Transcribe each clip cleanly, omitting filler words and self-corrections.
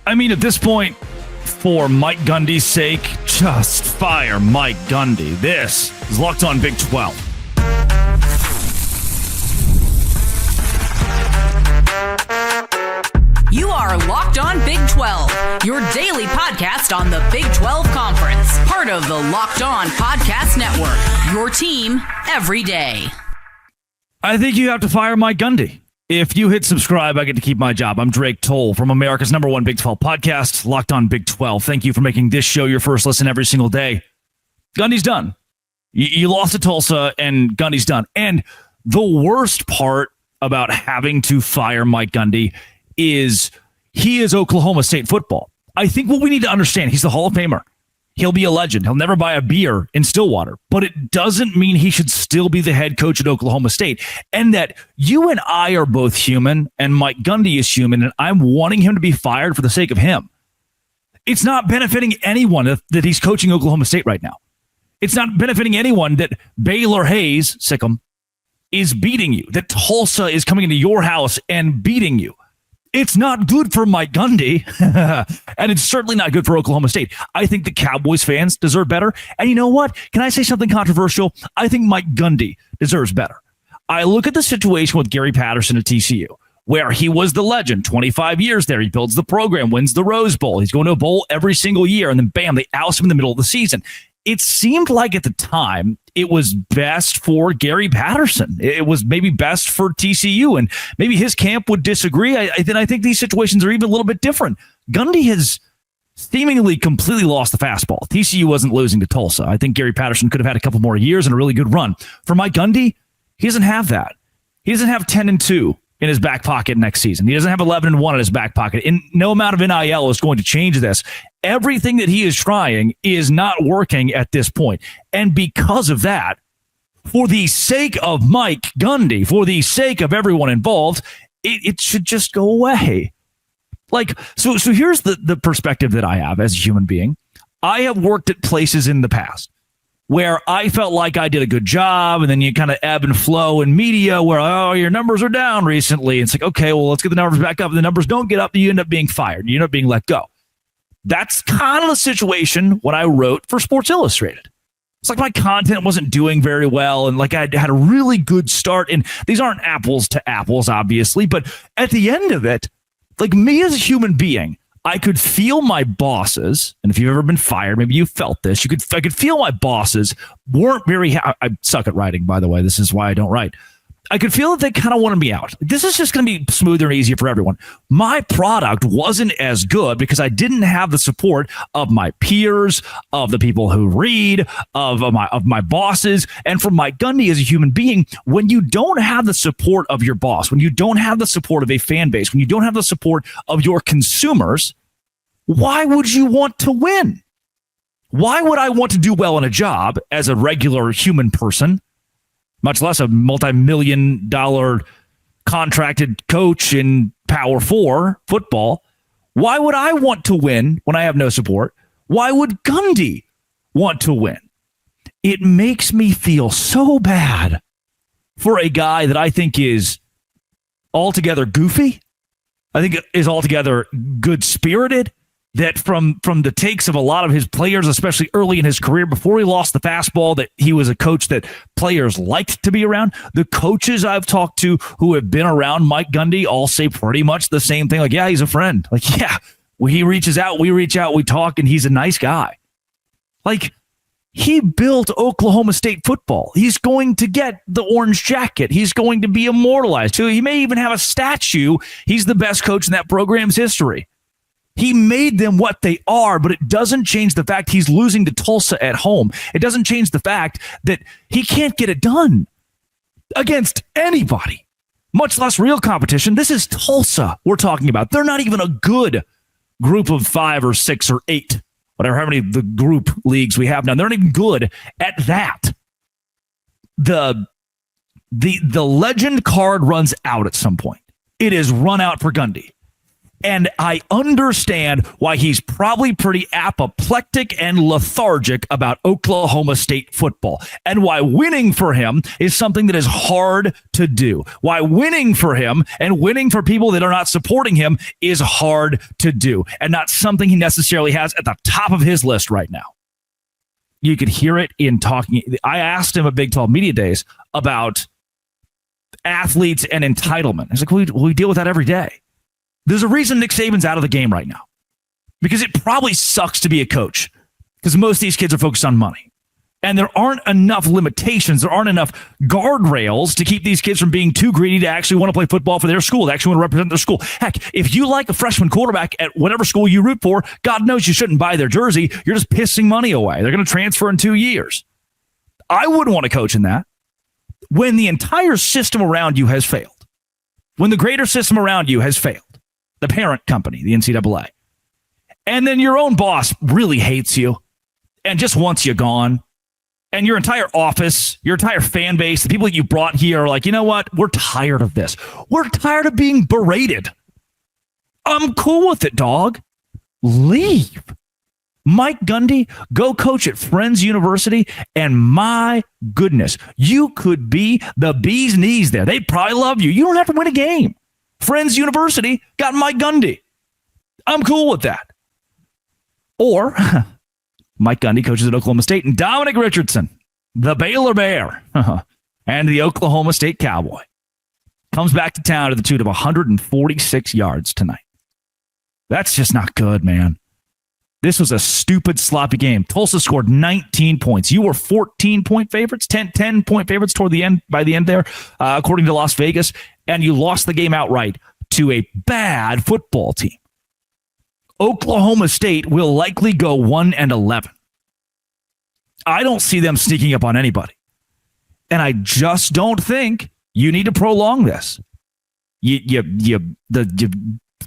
I mean, at this point, for Mike Gundy's sake, just fire Mike Gundy. This is Locked On Big 12. You are Locked On Big 12, your daily podcast on the Big 12 Conference. Part of the Locked On Podcast Network, your team every day. I think you have to fire Mike Gundy. If you hit subscribe, I get to keep my job. I'm Drake Toll from America's #1 Big 12 podcast, Locked On Big 12. Thank you for making this show your first listen every single day. Gundy's done. You lost to Tulsa, and Gundy's done. And the worst part about having to fire Mike Gundy is he is Oklahoma State football. I think what we need to understand, he's the Hall of Famer. He'll be a legend. He'll never buy a beer in Stillwater, but it doesn't mean he should still be the head coach at Oklahoma State. And that you and I are both human, and Mike Gundy is human, and I'm wanting him to be fired for the sake of him. It's not benefiting anyone that he's coaching Oklahoma State right now. It's not benefiting anyone that Baylor Hayes, Sikkim, is beating you, that Tulsa is coming into your house and beating you. It's not good for Mike Gundy, and it's certainly not good for Oklahoma State. I think the Cowboys fans deserve better. And you know what? Can I say something controversial? I think Mike Gundy deserves better. I look at the situation with Gary Patterson at TCU, where he was the legend, 25 years there. He builds the program, wins the Rose Bowl. He's going to a bowl every single year, and then bam, they oust him in the middle of the season. It seemed like at the time it was best for Gary Patterson. It was maybe best for TCU, and maybe his camp would disagree. I think these situations are even a little bit different. Gundy has seemingly completely lost the fastball. TCU wasn't losing to Tulsa. I think Gary Patterson could have had a couple more years and a really good run. For Mike Gundy, he doesn't have that. He doesn't have 10-2 in his back pocket next season. He doesn't have 11-1 in his back pocket. And no amount of NIL is going to change this. Everything that he is trying is not working at this point. And because of that, for the sake of Mike Gundy, for the sake of everyone involved, it should just go away. So here's the perspective that I have as a human being. I have worked at places in the past where I felt like I did a good job, and then you kind of ebb and flow in media where, oh, your numbers are down recently. It's like, okay, well, let's get the numbers back up. And the numbers don't get up, you end up being fired. You end up being let go. That's kind of the situation when I wrote for Sports Illustrated. It's like my content wasn't doing very well, and like I had a really good start. And these aren't apples to apples, obviously, but at the end of it, like me as a human being, I could feel my bosses, and if you've ever been fired, maybe you felt this. I could feel my bosses weren't very I suck at writing, by the way. This is why I don't write. I could feel that they kind of wanted me out. This is just going to be smoother and easier for everyone. My product wasn't as good because I didn't have the support of my peers, of the people who read, of my bosses, and from Mike Gundy as a human being. When you don't have the support of your boss, when you don't have the support of a fan base, when you don't have the support of your consumers, why would you want to win? Why would I want to do well in a job as a regular human person, much less a multi-million-dollar contracted coach in Power 4 football? Why would I want to win when I have no support? Why would Gundy want to win? It makes me feel so bad for a guy that I think is altogether goofy. I think is altogether good-spirited. That from the takes of a lot of his players, especially early in his career, before he lost the fastball, that he was a coach that players liked to be around. The coaches I've talked to who have been around Mike Gundy all say pretty much the same thing. Like, yeah, he's a friend. Like, yeah, when he reaches out, we reach out, we talk, and he's a nice guy. Like, he built Oklahoma State football. He's going to get the orange jacket. He's going to be immortalized. He may even have a statue. He's the best coach in that program's history. He made them what they are, but it doesn't change the fact he's losing to Tulsa at home. It doesn't change the fact that he can't get it done against anybody, much less real competition. This is Tulsa we're talking about. They're not even a good group of 5 or 6 or 8, whatever, how many of the group leagues we have now. They're not even good at that. The legend card runs out at some point. It is run out for Gundy. And I understand why he's probably pretty apoplectic and lethargic about Oklahoma State football, and why winning for him is something that is hard to do. Why winning for him and winning for people that are not supporting him is hard to do, and not something he necessarily has at the top of his list right now. You could hear it in talking. I asked him at Big 12 Media Days about athletes and entitlement. He's like, we deal with that every day. There's a reason Nick Saban's out of the game right now, because it probably sucks to be a coach, because most of these kids are focused on money, and there aren't enough limitations. There aren't enough guardrails to keep these kids from being too greedy to actually want to play football for their school, to actually want to represent their school. Heck, if you like a freshman quarterback at whatever school you root for, God knows you shouldn't buy their jersey. You're just pissing money away. They're going to transfer in 2 years. I wouldn't want to coach in that. When the entire system around you has failed, when the greater system around you has failed, the parent company, the NCAA, and then your own boss really hates you and just wants you gone, and your entire office, your entire fan base, the people that you brought here are like, you know what? We're tired of this. We're tired of being berated. I'm cool with it, dog. Leave. Mike Gundy, go coach at Friends University, and my goodness, you could be the bee's knees there. They'd probably love you. You don't have to win a game. Friends University got Mike Gundy. I'm cool with that. Or Mike Gundy coaches at Oklahoma State, and Dominic Richardson, the Baylor Bear, and the Oklahoma State Cowboy, comes back to town to the tune of 146 yards tonight. That's just not good, man. This was a stupid, sloppy game. Tulsa scored 19 points. You were 14-point favorites, 10-point favorites toward the end, by the end there, according to Las Vegas, and you lost the game outright to a bad football team. Oklahoma State will likely go 1-11. I don't see them sneaking up on anybody. And I just don't think you need to prolong this. You get the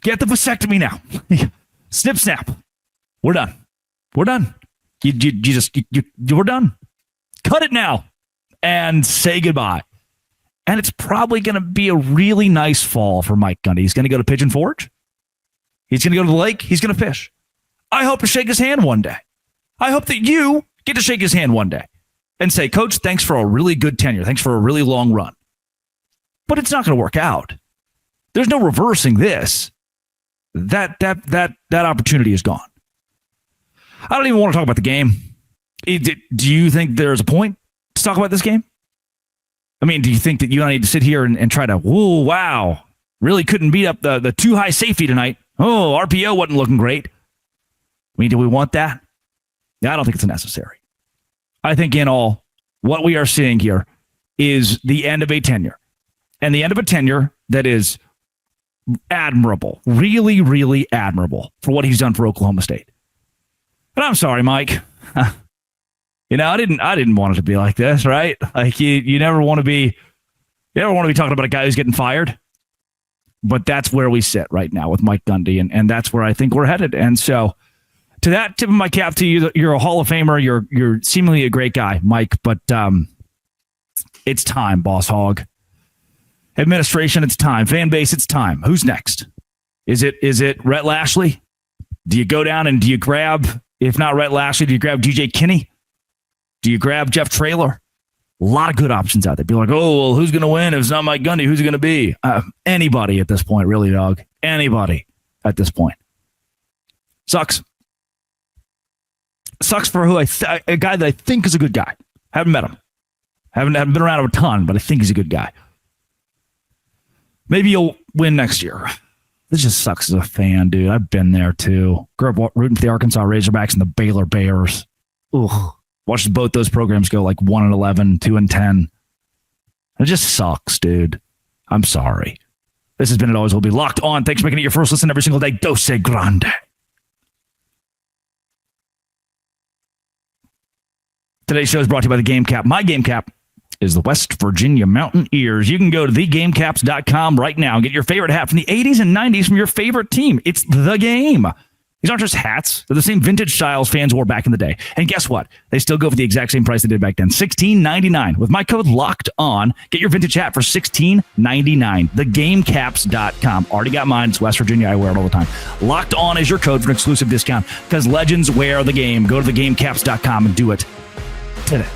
vasectomy now. Snip, snap. We're done. We're done. We're done. Cut it now and say goodbye. And it's probably going to be a really nice fall for Mike Gundy. He's going to go to Pigeon Forge. He's going to go to the lake. He's going to fish. I hope to shake his hand one day. I hope that you get to shake his hand one day and say, Coach, thanks for a really good tenure. Thanks for a really long run. But it's not going to work out. There's no reversing this. That opportunity is gone. I don't even want to talk about the game. Do you think there's a point to talk about this game? I mean, do you think that you and I need to sit here and try to, whoa, wow, really couldn't beat up the too high safety tonight? Oh, RPO wasn't looking great. I mean, do we want that? I don't think it's necessary. I think in all, what we are seeing here is the end of a tenure. And the end of a tenure that is admirable, really, really admirable for what he's done for Oklahoma State. But I'm sorry, Mike. You know, I didn't want it to be like this, right? Like you never want to be talking about a guy who's getting fired. But that's where we sit right now with Mike Gundy, and that's where I think we're headed. And so, to that, tip of my cap to you. You're a Hall of Famer. You're seemingly a great guy, Mike. But it's time, boss hog. Administration, it's time. Fan base, it's time. Who's next? Is it Rhett Lashley? Do you go down and do you grab? If not Rhett Lashley, do you grab DJ Kinney? Do you grab Jeff Traylor? A lot of good options out there. Be like, oh, well, who's going to win? If it's not Mike Gundy, who's it going to be? Anybody at this point, really, dog. Anybody at this point. Sucks. Sucks for a guy that I think is a good guy. Haven't met him. Haven't been around a ton, but I think he's a good guy. Maybe you'll win next year. This just sucks as a fan, dude. I've been there too. Grew up rooting for the Arkansas Razorbacks and the Baylor Bears. Ugh. Watched both those programs go like 1-11, 2-10. It just sucks, dude. I'm sorry. This has been It Always Will Be Locked On. Thanks for making it your first listen every single day. Dose Grande. Today's show is brought to you by the Game Cap. My Game Cap is the West Virginia Mountaineers. You can go to thegamecaps.com right now and get your favorite hat from the 80s and 90s from your favorite team. It's the game. These aren't just hats. They're the same vintage styles fans wore back in the day. And guess what? They still go for the exact same price they did back then. $16.99. With my code LOCKEDON, get your vintage hat for $16.99. Thegamecaps.com. Already got mine. It's West Virginia. I wear it all the time. Locked On is your code for an exclusive discount because legends wear the game. Go to thegamecaps.com and do it today.